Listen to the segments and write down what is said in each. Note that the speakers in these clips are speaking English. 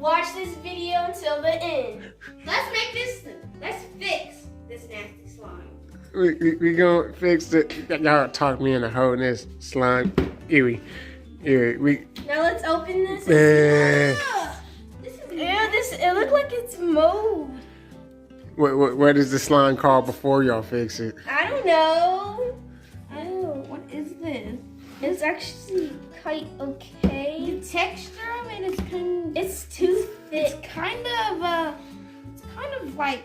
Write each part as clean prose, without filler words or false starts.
watch this video until the end. Let's fix this nasty slime. We gonna fix it. Y'all talk me into holding this slime. Ew. Now let's open this. Ew, it looks like it's mold. What is the slime called before y'all fix it? I don't know. Oh, what is this? It's actually quite okay. The texture of it is It's too thick. it's kind of like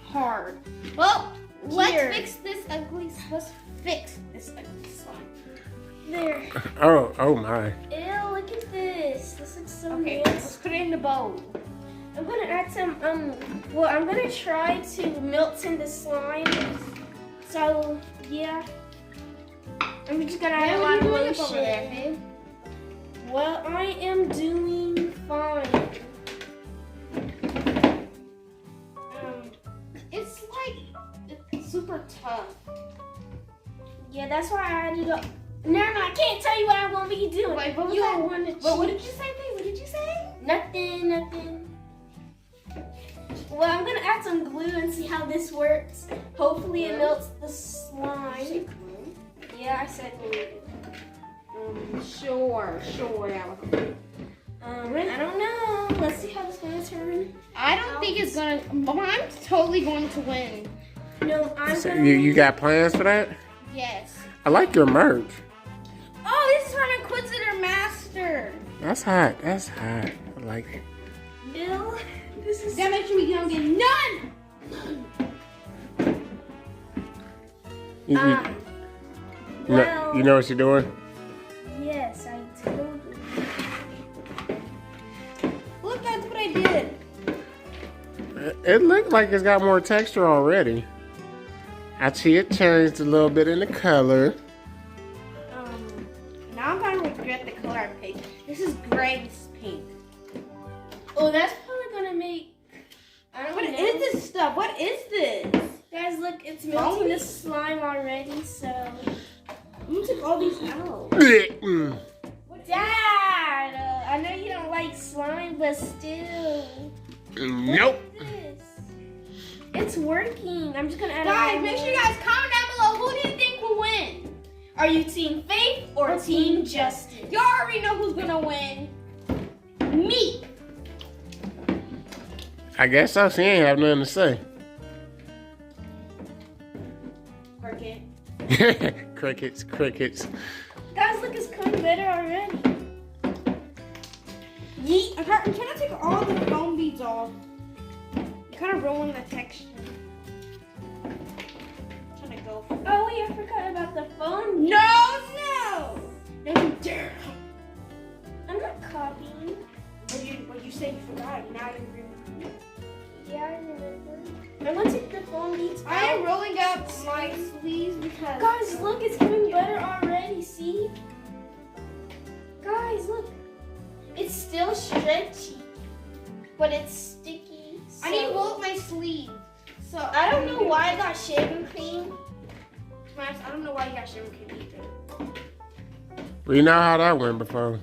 hard. Well, let's fix this ugly slime. There. Oh my. Ew, look at this. This looks so Okay, nasty. let's put it in the bowl. I'm gonna add some, I'm gonna try to melt in the slime. So, yeah. I'm just gonna add a lot of lotion. Over there, babe? Well, I am doing fine. It's super tough. Yeah, that's why I added up. Never mind, I can't tell you what I'm gonna be doing. Wait, what was you that? want to What did you say, babe? What did you say? Nothing. Well, I'm gonna add some glue and see how this works. Hopefully it melts the slime. Yeah, I said glue. Sure, Alec. I don't know. Let's see how this is gonna turn. I don't think it's gonna. I'm totally going to win. No, I'm So gonna. you got plans for that? Yes. I like your merch. Oh, this is from Inquisitor Master. That's hot. I like it. Bill, this is. Gotta make sure we don't get none. Well, You know what you're doing? yes, I told you. Look, that's what I did. It looked like it's got more texture already. I see it changed a little bit in the color. Now I'm gonna regret the color I picked. This is Greg's pink. Oh, that's probably gonna make. I don't What know. is this stuff? What is this? Guys, look, it's melting the slime already, so. I'm gonna take all these out. Mm. Dad, I know you don't like slime, but still. Nope. Look at this. It's working. I'm just gonna add. Guys, make sure you guys comment down below. Who do you think will win? Are you Team Faith or Team Justice? You already know who's gonna win. Me. I guess so. She ain't have nothing to say. Cricket. Crickets. Guys, look, it's coming better already. Yeet. I'm trying to take all the foam beads off. It kind of ruined the texture. I'm trying to go. Oh wait, I forgot about the phone. No. No, you dare. I'm not copying. What you said you forgot. Now you remember. Yeah, I remember. I'm gonna take the phone beads out. I am rolling up my sleeves because. Guys, look, it's getting better already. See? Guys, look. It's still stretchy, but it's sticky. I need to roll up my sleeve. So I don't know why I got shaving cream. I don't know why you got shaving cream either. We know how that went before.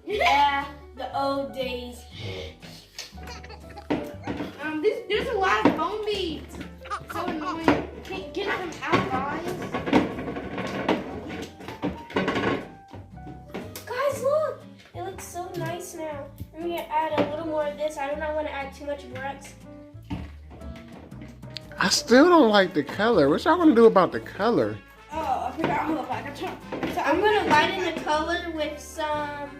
Yeah, the old days. There's a lot of foam beads. So annoying. Can't get them out, guys. Guys, look. It looks so nice now. I'm gonna add a little more of this. I do not want to add too much borax. I still don't like the color. What y'all gonna do about the color? Oh, I forgot. Hold up. I'm gonna lighten the color with some.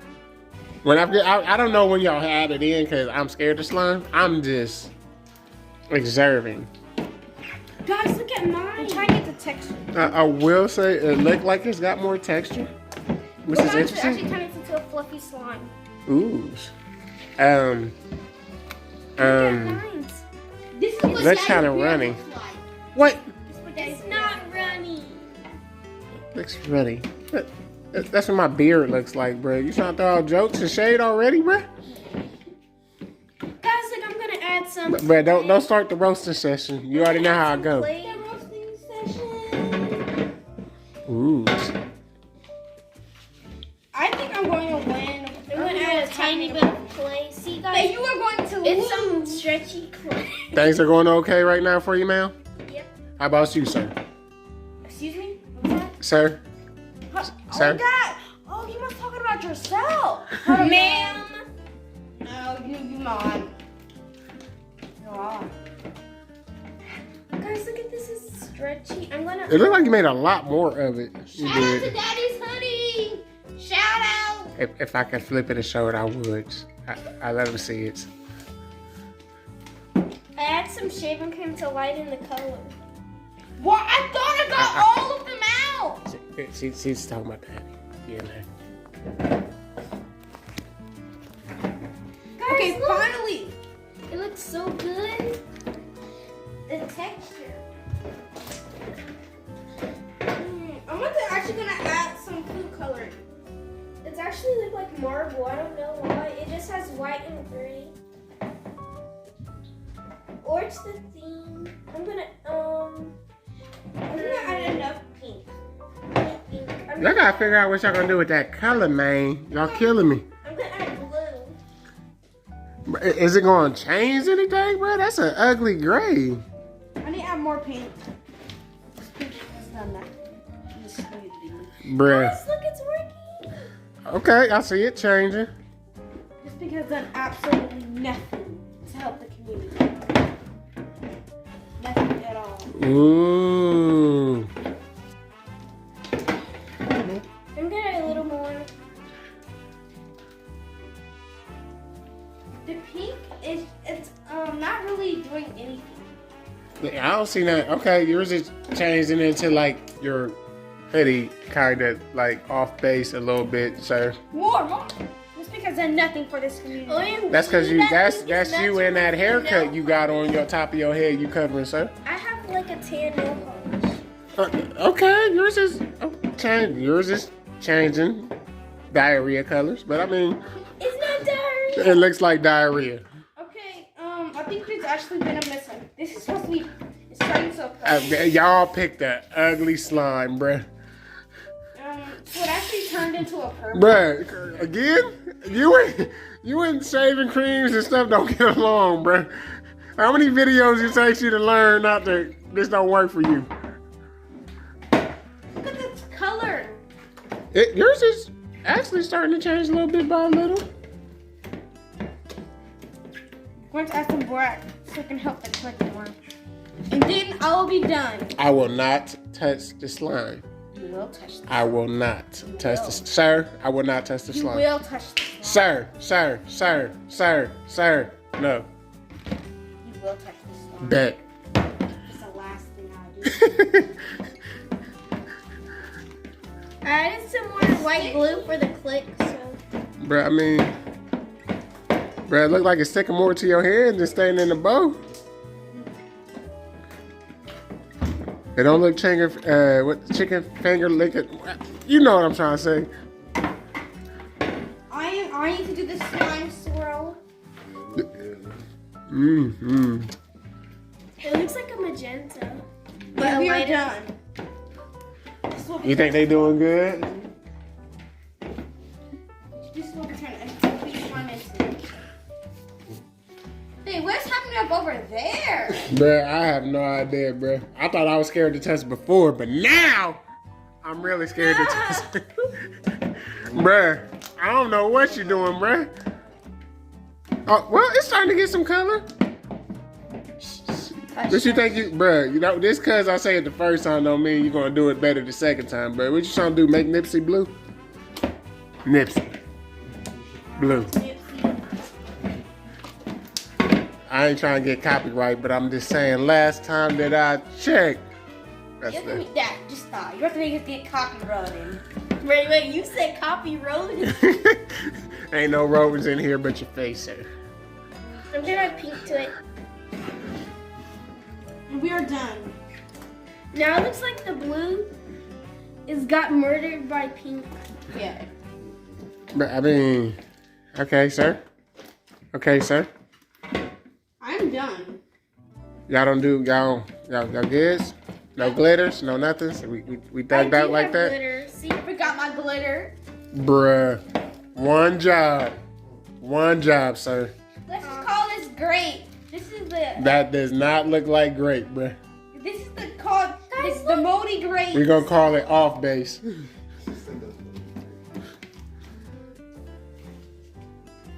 When I don't know when y'all had it in because I'm scared of slime. I'm just observing. Guys, look at mine. I'm trying to get the texture. I will say it looked like it's got more texture, which is Actually interesting. turn it into a fluffy slime. Ooh. Look at mine. This is what That's Daddy's kinda beard runny. looks like. What? This is what Daddy's It's beard not looks like. runny. Looks funny. That's what my beard looks like, bro. You trying to throw out jokes and shade already, bro? Guys, look, I'm gonna add some. But don't start the roasting session. You already know how I go. Clay roasting session. Ooh. I think I'm going to win. I'm gonna add a tiny bit of clay. See, guys. Hey, you It's some stretchy clay. Things are going okay right now for you, ma'am? Yep. How about you, sir? Excuse me? What's that? Sir? Sir? Oh, Dad. Oh, you must talking about yourself. Ma'am. No, you not. You are. Guys, look at this. It's stretchy. I'm gonna. It looked like you made a lot more of it. You Shout out to did. Daddy's hoodie. Shout out. If I could flip it and show it, I would. I let him see it. I add some shaving cream to lighten the color. What? I thought I got all of them out. She's talking about that. Yeah, man. Guys, Okay, look. finally. It looks so good. The texture. I'm actually gonna add some food coloring. It's actually look like marble. I don't know why. It just has white and gray. Or it's the theme. I'm gonna add enough pink. pink. Y'all gotta figure out what y'all gonna do with that color, man. Y'all killing me. I'm gonna add blue. Is it gonna change anything, bro? That's an ugly gray. I need to add more pink. This pink has done that. This is what Bruh. Guys, look, it's working. Okay, I see it changing. This pink has done absolutely nothing to help the community. Nothing at all. Ooh. I'm gonna add a little more. The pink it's not really doing anything. I don't see that. Okay, yours is changing into like your hoodie, kind of like off base a little bit, sir. More. This pink has done nothing for this community. OMG, That's because you. That's pink is you and that haircut you got on your top of your head. You covering, sir. I have like a tan nail polish. Okay, yours is change. Yours is changing diarrhea colors, but I mean, It's not diarrhea. it looks like diarrhea. Okay, I think there's actually been a mishap. This is supposed to be it's starting so Y'all picked an ugly slime, bruh. So it actually turned into a purple. Bruh, again? You and shaving creams and stuff don't get along, bruh. How many videos it takes you to learn not to, this don't work for you? Look at this color. Yours is actually starting to change a little bit by a little. I'm going to add some black so it can help the click more. And then I will be done. I will not touch the slime. You will touch the I will not touch the, sir, I will not touch the You slime. will touch the slime. Sir, no. You will touch the slime. Bet. It's the last thing I do. I added some more white glue for the click, so. Bruh, I mean, bruh, it look like it's sticking more to your head than staying in the bow. It don't look chicken finger licking. You know what I'm trying to say. I need to do the slime swirl. Mm-hmm. It looks like a magenta. Yeah, we are lighter. done. This will be You think they doing good? This will be turning a complete slime into. Hey, what's happening up over there? Bruh, I have no idea, bruh. I thought I was scared to touch before, but now I'm really scared to touch. Bruh, I don't know what you're doing, bruh. Oh, well, it's starting to get some color. But you think bruh, you know, just cause I say it the first time don't mean you're gonna do it better the second time, bruh. What you trying to do, make Nipsey blue? Nipsey. Blue. I ain't trying to get copyright, but I'm just saying last time that I checked. That's You have to the, make that. Just stop. You have to make it get copyrighted. Wait, you said copy road? ain't no rodents in here but your face, sir. I'm gonna add pink to it. We are done. Now it looks like the blue is got murdered by pink. Yeah. But I mean, okay, sir. Okay, sir. I'm done. Y'all don't do y'all good? No glitters, no nothing. So we thugged out like that. Glitter. See, I forgot my glitter. Bruh. One job, sir. Let's just call this grape. This is the. That does not look like grape, bruh. This is the the moldy grape. We're gonna call it off base.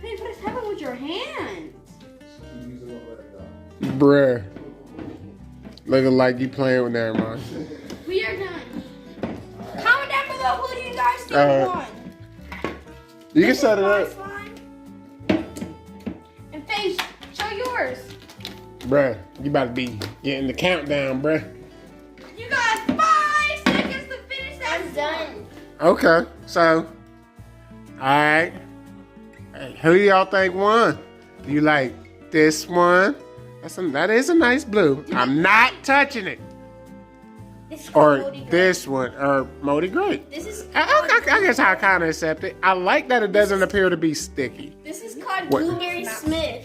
Hey, what is happening with your hands? Bruh. Looking like you playing with that, man. We are done. Comment down below who do you guys think won. You can set it up. And Face, show yours. Bruh, you about to be getting the countdown, bruh. You got 5 seconds to finish that. I'm done. Okay, so, alright. Hey, who do y'all think won? You like this one? That is a nice blue. I'm not touching it. This is Or Moldy Grape. this one, or Moldy Grape. This is. I guess I kind of accept it. I like that it doesn't appear to be sticky. This is called What? Blueberry Smith.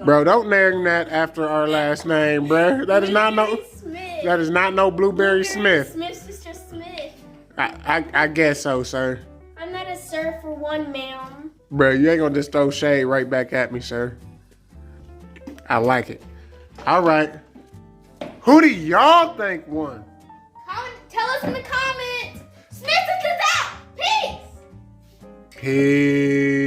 Bro, don't name that after our last name, bruh. That is not no. Blueberry Smith. That is not no Blueberry Smith. Smithsistaz Smith. I guess so, sir. I'm not a sir for one, ma'am. Bro, you ain't gonna just throw shade right back at me, sir. I like it. All right. Who do y'all think won? Tell us in the comments. Smithsistaz out. Peace. Peace.